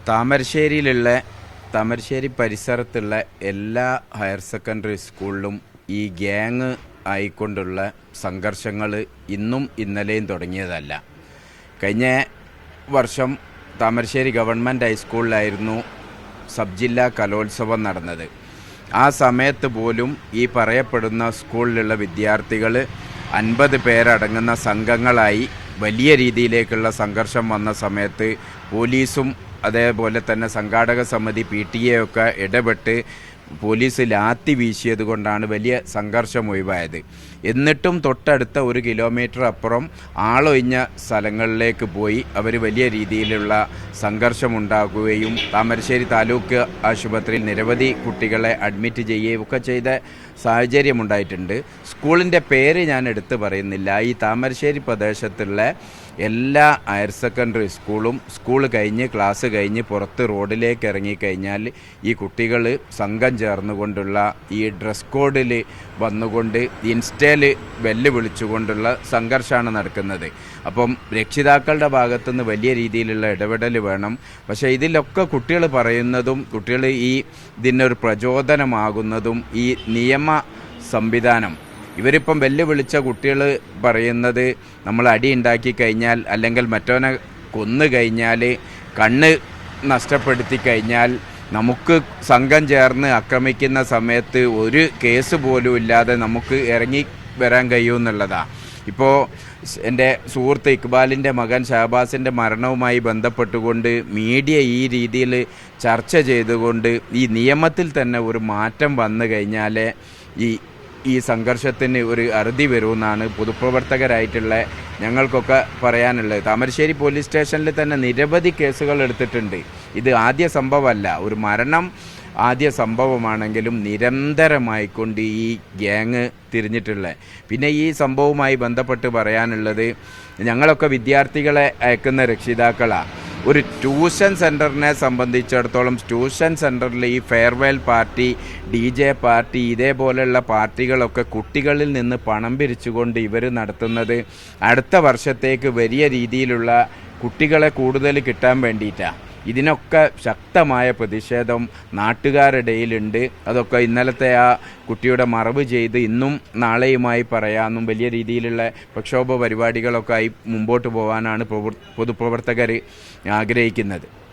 താമരശ്ശേരി പരിസരത്തുള്ള എല്ലാ higher secondary സ്കൂളിലും ഈ ഗ്യാങ് ആയിക്കൊണ്ടുള്ള സംഘർഷങ്ങൾ ഇന്നും ഇന്നലെയും തുടങ്ങിയതല്ല. കഴിഞ്ഞ വർഷം താമരശ്ശേരി ഗവൺമെൻറ് ഹൈസ്കൂളിലായിരുന്നു സബ് ജില്ലാ കലോത്സവം നടന്നത്. ആ സമയത്ത് പോലും ഈ പറയപ്പെടുന്ന സ്കൂളിലുള്ള വിദ്യാർത്ഥികൾ 50 പേരടങ്ങുന്ന സംഘങ്ങളായി വലിയ രീതിയിലേക്കുള്ള സംഘർഷം വന്ന സമയത്ത് പോലീസും അതേപോലെ തന്നെ സംഘാടക സമിതി PTA ഒക്കെ ഇടപെട്ട് പോലീസ് ലാത്തി വീശിയത് കൊണ്ടാണ് വലിയ സംഘർഷം ഒഴിവായത്. എന്നിട്ടും തൊട്ടടുത്ത 1 കിലോമീറ്റർ അപ്പുറം ആളൊഴിഞ്ഞ സ്ഥലങ്ങളിലേക്ക് പോയി അവർ വലിയ രീതിയിലുള്ള സംഘർഷമുണ്ടാക്കുകയും താമരശ്ശേരി താലൂക്ക് ആശുപത്രിയിൽ നിരവധി കുട്ടികളെ അഡ്മിറ്റ് ചെയ്യുകയും ഒക്കെ ചെയ്ത സാഹചര്യമുണ്ടായിട്ടുണ്ട്. സ്കൂളിൻ്റെ പേര് ഞാൻ എടുത്തു പറയുന്നില്ല. ഈ താമരശ്ശേരി പ്രദേശത്തുള്ള എല്ലാ ഹയർ സെക്കൻഡറി സ്കൂളും സ്കൂൾ കഴിഞ്ഞ് ക്ലാസ് കഴിഞ്ഞ് പുറത്ത് റോഡിലേക്ക് ഇറങ്ങിക്കഴിഞ്ഞാൽ ഈ കുട്ടികൾ സംഘം ചേർന്നുകൊണ്ടുള്ള ഈ ഡ്രസ് കോഡിൽ വന്നുകൊണ്ട് ഇൻസ്റ്റയിൽ വെല്ലുവിളിച്ചുകൊണ്ടുള്ള സംഘർഷമാണ് നടക്കുന്നത്. അപ്പം രക്ഷിതാക്കളുടെ ഭാഗത്തുനിന്ന് വലിയ രീതിയിലുള്ള ഇടപെടൽ വേണം. പക്ഷേ ഇതിലൊക്കെ കുട്ടികൾ പറയുന്നതും കുട്ടികൾ ഇതിനൊരു പ്രചോദനമാകുന്നതും ഈ നിയമ സംവിധാനം ഇവരിപ്പം വെല്ലുവിളിച്ച കുട്ടികൾ പറയുന്നത് നമ്മൾ അടി ഉണ്ടാക്കി കഴിഞ്ഞാൽ അല്ലെങ്കിൽ മറ്റവനെ കൊന്നു കഴിഞ്ഞാൽ കണ്ണ് നഷ്ടപ്പെടുത്തി കഴിഞ്ഞാൽ നമുക്ക് സംഘം ചേർന്ന് ആക്രമിക്കുന്ന സമയത്ത് ഒരു കേസ് പോലും ഇല്ലാതെ നമുക്ക് ഇറങ്ങി വരാൻ കഴിയുമെന്നുള്ളതാണ്. ഇപ്പോൾ എൻ്റെ സുഹൃത്ത് ഇക്ബാലിൻ്റെ മകൻ ഷഹബാസിൻ്റെ മരണവുമായി ബന്ധപ്പെട്ടുകൊണ്ട് മീഡിയ ഈ രീതിയിൽ ചർച്ച ചെയ്തുകൊണ്ട് ഈ നിയമത്തിൽ തന്നെ ഒരു മാറ്റം വന്നു കഴിഞ്ഞാൽ ഈ സംഘർഷത്തിന് ഒരു അറുതി വരുമെന്നാണ് പൊതുപ്രവർത്തകരായിട്ടുള്ള ഞങ്ങൾക്കൊക്കെ പറയാനുള്ളത്. താമരശ്ശേരി പോലീസ് സ്റ്റേഷനിൽ തന്നെ നിരവധി കേസുകൾ എടുത്തിട്ടുണ്ട്. ഇത് ആദ്യ സംഭവമല്ല, ഒരു മരണം ആദ്യ സംഭവമാണെങ്കിലും നിരന്തരമായിക്കൊണ്ട് ഈ ഗ്യാങ് തിരിഞ്ഞിട്ടുള്ളത്. പിന്നെ ഈ സംഭവവുമായി ബന്ധപ്പെട്ട് പറയാനുള്ളത്, ഞങ്ങളൊക്കെ വിദ്യാർത്ഥികളെ അയക്കുന്ന രക്ഷിതാക്കളാണ്. ഒരു ട്യൂഷൻ സെൻറ്ററിനെ സംബന്ധിച്ചിടത്തോളം ട്യൂഷൻ സെൻറ്ററിൽ ഈ ഫെയർവെൽ പാർട്ടി, DJ പാർട്ടി ഇതേപോലെയുള്ള പാർട്ടികളൊക്കെ കുട്ടികളിൽ നിന്ന് പണം പിരിച്ചുകൊണ്ട് ഇവർ നടത്തുന്നത് അടുത്ത വർഷത്തേക്ക് വലിയ രീതിയിലുള്ള കുട്ടികളെ കൂടുതൽ കിട്ടാൻ വേണ്ടിയിട്ടാണ്. ഇതിനൊക്കെ ശക്തമായ പ്രതിഷേധം നാട്ടുകാരിടയിലുണ്ട്. അതൊക്കെ ഇന്നലത്തെ ആ കുട്ടിയുടെ മറവ് ചെയ്ത് ഇന്നും നാളെയുമായി പറയാമെന്നും വലിയ രീതിയിലുള്ള പ്രക്ഷോഭ പരിപാടികളൊക്കെ ആയി മുമ്പോട്ട് പോകാനാണ് പൊതുപ്രവർത്തകർ ആഗ്രഹിക്കുന്നത്.